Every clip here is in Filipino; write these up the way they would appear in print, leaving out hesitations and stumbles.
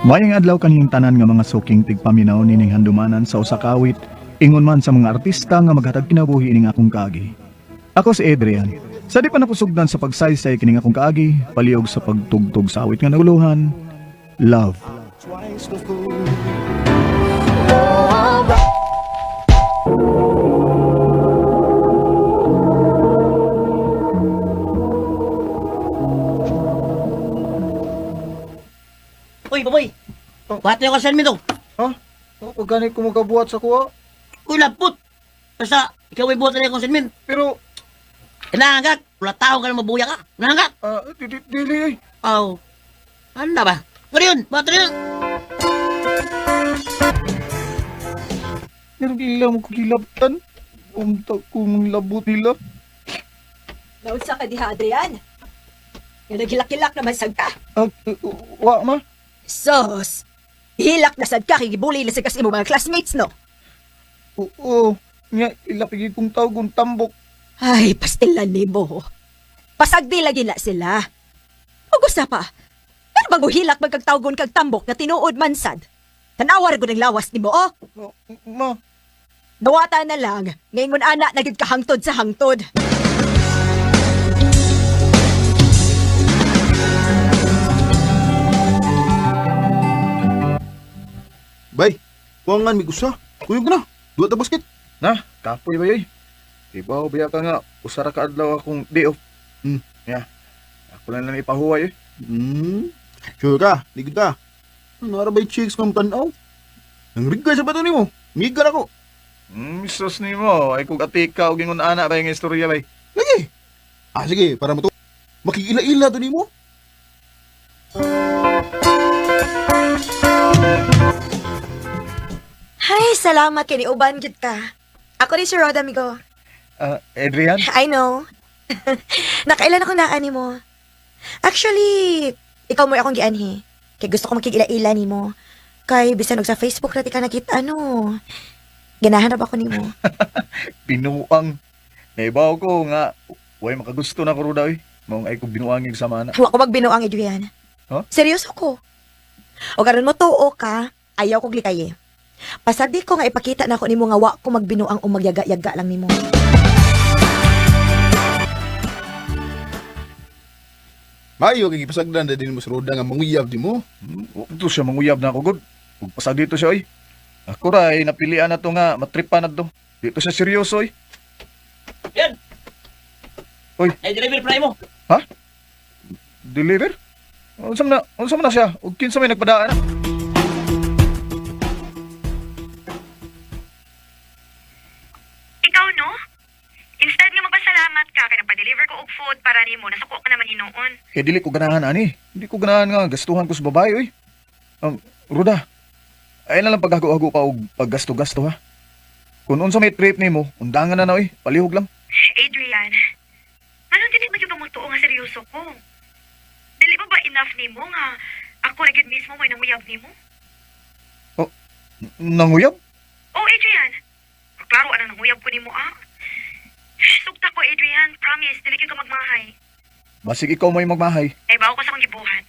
Mayang adlaw kaniyang tanan nga mga suking tigpaminaw nining handumanan sa usa ka awit, ingon man sa mga artista nga maghatag kinabuhi ining akong kaagi. Ako si Adrian. Sa di pa nakusugdan sa pagsaysay kining akong kaagi, palihog sa pagtugtog sa awit nga naguluhan, Love. Twice the fool. Uy, baboy! Oh. Bati ako sa to. Ha? Pag ganit ko magabuhat sa kuha. Uy, lapot! Basta, ikaw ay buhat na yung konsenmin. Pero, Inahanggat! Wala tao ka na mabuya ka. Inahanggat! dili. Aw. Ano na ba? Ano yun? Bati na yun! Nila mo kukilabtan. Umta kong labot nila. Naunsa ka diha, Adrian? Yung naghilak-hilak naman sad ka. Wa ma? Sos! Hilak na sad ka, kigibuli na sa kasi mo mga classmates, no? Oo. Nga, ilapigid kong tawag kong tambok. Ay, pastilan ni mo. Pasagdi lagi na sila. Ugusa pa. Ano bang uhilak magkagtawgon kag tambok na tinuod man sad? Tanawar ko ng lawas ni mo, oh. Ma, Nawata na lang. Ngayon anak nagid kahangtod sa hangtod. Bay, kuwangan mi gusa. Kuyog na. Dua ta basket. Na, kapoy ba yoy? Ibaw biya ka nga, usara ka adlaw akong day off. Ya. Ako lang ipahuway eh. Sure ka, ligid ka. Nara bay chicks kang tanaw. Ang rigay sa bato nimo. Migal ako. Misos ni mo, ay kung atika o gingon ana ba yung istorya bay. Lagi. Sige, para mo to. Makikila-ila to nimo. Ay, salamat kini uban jud ka. Ako ni si Rod, amigo. Adrian? I know. Nakailan ako naani mo. Actually, ikaw mo akong gianhi. Kay gusto ko makikila-ila ni mo. Kay bisan og sa Facebook na ti ka nakita ano. Ganahan ra ba ko nimo? Binuang. Naibaw ko nga, way makagusto na ko ro daw eh. Maong ay kong binuangin sa mana. Wa ko magbinuang, Adrian. Huh? Seryoso ko. O karon mo tuo ka, ayaw ko glikaye. Pasadi ko nga ipakita na ako nimo nga wa ko magbinuang o magyaga-yaga lang nimo. Mayo kay gipasagdan na din mo sa roda nga manguyab di mo. Ito siya manguyab na ako, good. Huwag pasag dito siya, oy. Ako ra, ay napilian na to nga, matripan na to. Dito siya seryoso, oy. Yan! Uy. Ay, deliver fry mo. Deliver? Unsa man na siya? Ug kinsa may nagpadaan na? Ikaw, no? Instead nga magpasalamat ka kaya nagpa-deliver ko og food para nimo, nasuko ka naman hinoon. Kaya dili ko ganahan, ani. Hindi ko ganahan nga, gastuhan ko sa babae, oy. Ruda, ay na lang paghago-hago pa og paggasto-gasto, ha? Kung unsa may trip nimo, undangan na na, oy. Palihog lang. Adrian, anong dili magyud mo tuo nga seryoso ko? Dili ba ba enough nimo nga ako na gyud mismo mo nanguyab nimo? Nanguyab? Oh, Adrian. Klaro anang nanguyab ko nimo ah. Sugta ko, Adrian. Promise, dili gyud ka magmahay. Basig ikaw may magmahay. Naibaw ko sa mga gibuhat.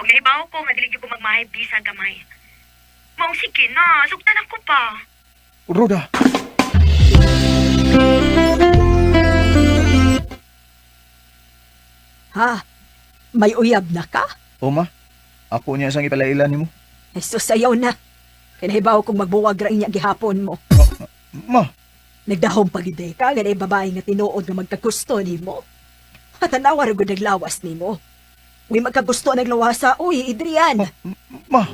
Og naibaw ko nga dili gyud ko magmahay bisag gamay. Maong sige na, sugtan ako pa. Ruda, Ha? May uyab na ka? ma, ako niya isang ipalailan nimo. Jesus, ayaw na. Kinahibaw kong magbuwag ra inya gihapon mo. Ma, Nagdahom pagiday ka, ganay babae nga tinuod nga magkagusto ni mo. At anawar ko naglawas ni mo. Uy, magkagusto naglawasa. Uy, Adrian. ma.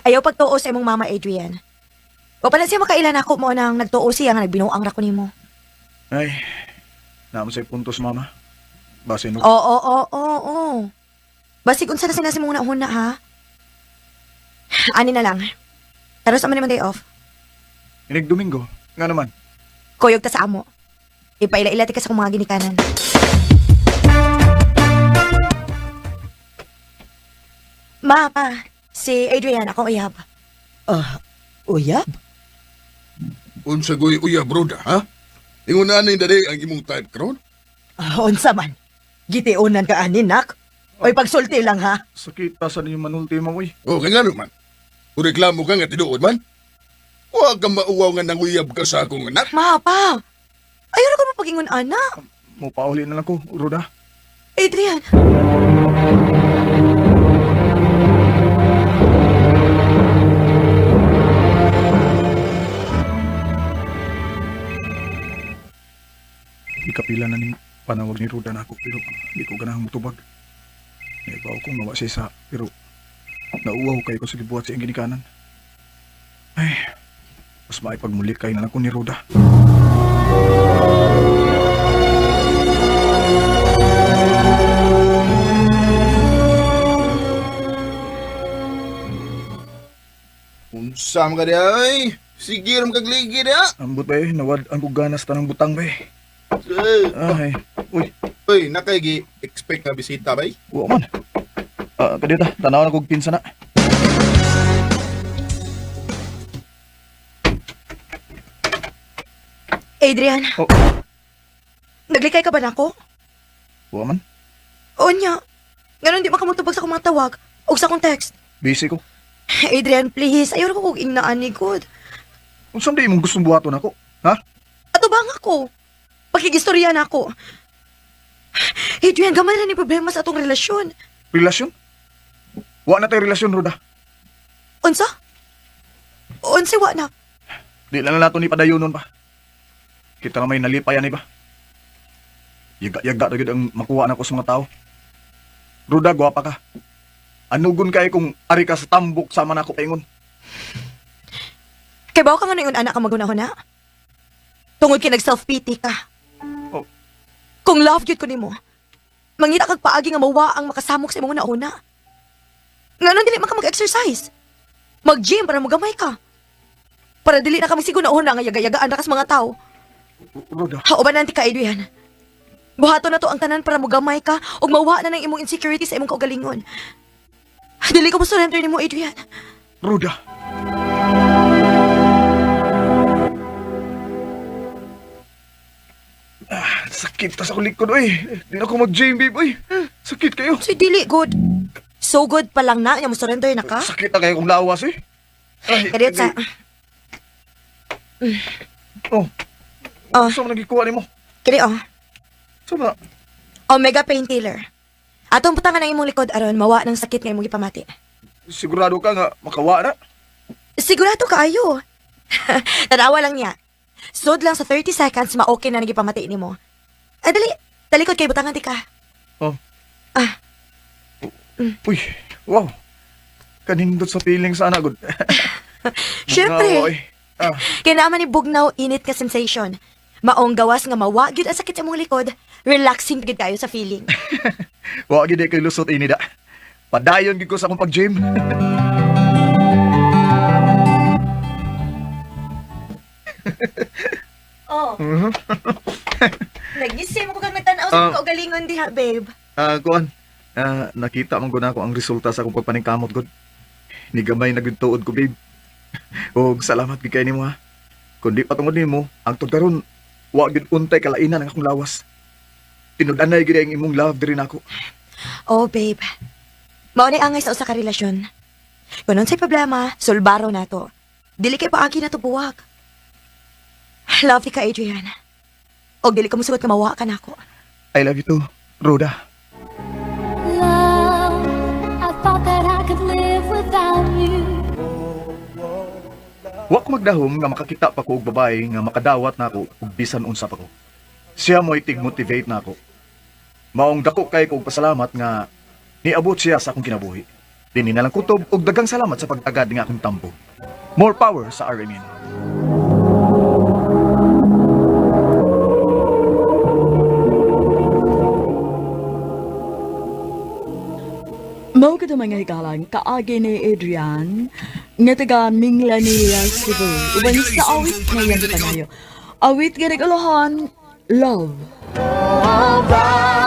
Ayaw pagtuo sa imong mama, Adrian. O pala siya makailan ako mo nang nagtuo siya nga nagbinuang ra ko nimo. Ay, naman sa'y puntos, mama. Base no. Oo. Basig unsa na sinasi mong una ha? Ani na lang. Pero sa man naman day off. Inig Domingo, nga naman. Kuyog ta sa amo. Ipaila-ila ti ka sa kong mga ginikanan. Ma, pa. Si Adrian, akong uyab. Uyab? Unsa goy uya broda, ha? Ingon na dali ang imong type karon? Unsa man? Gitiunan ka anin, nak? Oy, pagsulti lang, ha? Sakit ta sa ninyo manulti mamoy. O kay ngano man? Kung reklamo ka nga tinuod man? Huwag kang mauwaw nga nanguyab ka sa akong anak. Ma, pa. Ayaw na ko mapagingon, ana. Mupauli na lang ko, Roda. Adrian. Ikapila na ning panawag ni Roda na ako pero di ko ganahang mutubag. Naibaw kong nawa siya sa pero nauwaw kayo ko sa gibuhat sa iyang ginikanan. Ay, mas maipagmulit kayo na lang ko ni Roda. Unsa man ka di ay? Sige ram kagligid ha. Ambot ba nawad ang kuganas tanang butang ba Ay, uy, Uy, nakay expect na bisita bay? buwa man. Kadita, tanaw na kong pinsa na. Adrian. Oh. Naglikay ka ba na ako? Buwa man, O niya. Ganon di makamutubag sa akong mga tawag. O sa akong text. busy ko. Adrian, please. Ayaw na ko kong ingnaan ni God. Kung saan di mong gustong buhaton ako, ha? Ato ba nga ako? Pakigistorya na ako. Adrian, gamay na ni problema sa atong relasyon. Relasyon? Wa na tayo relasyon, Roda. Unsa? Unsa wa na? Di lang nato ni padayonon pa. Kita na may nalipayan iba. Yaga-yaga na ang makuha na ko sa mga tao. Roda, gwapa ka. Anugon kay kung ari ka sa tambok sama na ako paingon. Kay bawa ka nga na yung anak ka magunahon na? Tungod kay nag-self-pity ka. Oh. Kung love yun ko ni mo, mangita kag paagi nga mawa ang makasamok sa imong nauna. Nga nun dili man ka mag-exercise. Mag-gym para magamay ka. Para dili na kami sigo na una nga yaga-yagaan na kas mga tao. Roda, Hauban nanti ka, Adrian. Buhato na to ang tanan para magamay ka o mawa na ng imong insecurity sa imong kaugalingon. Dili ko mo surrender ni mo, Adrian. Roda. Sakit ta sa kulikod, oy. Di na ako mag-gym, babe, oy. Sakit kayo. So, dili good. So good pa lang na, niya mo surrender na ka? Sakit na kayo kung lawas, eh. Ay, Kadiyot sa... Oh, Oh, saan mo nagikuha ni mo? kadi oh. Saan ba? Omega Painkiller. Atong putangan ng imong likod aron mawa ng sakit nga imong gipamati. Sigurado ka nga makawa na. Sigurado ka ayo. Tanawa lang niya. Sud lang sa 30 seconds ma-okay na nagipamati nimo. Ah, dali. Talikod kay butangan ti ka. Oh. Ah. Uy, wow. Kanindot sa feeling sana, good. Syempre. Oy. Ah, Kaya naman ni bugnaw init ka sensation. Maong gawas nga mawa gyud ang sakit sa imong likod. Relaxing gyud kayo sa feeling. wag gid kay lusot ini da. Padayon gid ko sa akong pag-gym. Oh. Nagising mo ko kag nagtan-aw sa kaugalingon diha, babe. Kuan. Nakita man gud ako ang resulta sa akong pagpaningkamot gud. Ni gamay na gud tuod ko, babe. Og salamat gid kay nimo ha. Kundi patungod nimo, ang karon wa gid untay kalainan ang akong lawas. Tinud-anay gid ang imong love diri nako. Oh, babe. Mao ni angay sa usa ka relasyon. Kung unsay problema, sulbaro na to. Dili kay paagi na to buwag. Love you ka, Adrian. Og dili ko musugot ka mawa ka na ako. I love you too, Roda. Love, I thought that I could live without you. Wa ko magdahom nga makakita pa ko og babae nga makadawat na ako og bisan unsa pa ko. Siya mo'y tig-motivate na ako. Maong dako kay kog pasalamat nga niabot siya sa akong kinabuhi. Dini na lang kutob og daghang salamat sa pagtagad nga akong tambo. More power sa RMN. Mao kada mga hikalang kaagi ni Adrian nga taga Minglanilla, Cebu. Uban sa awit ngayon kita ngayon. Awit ganag alohan, love. Alright.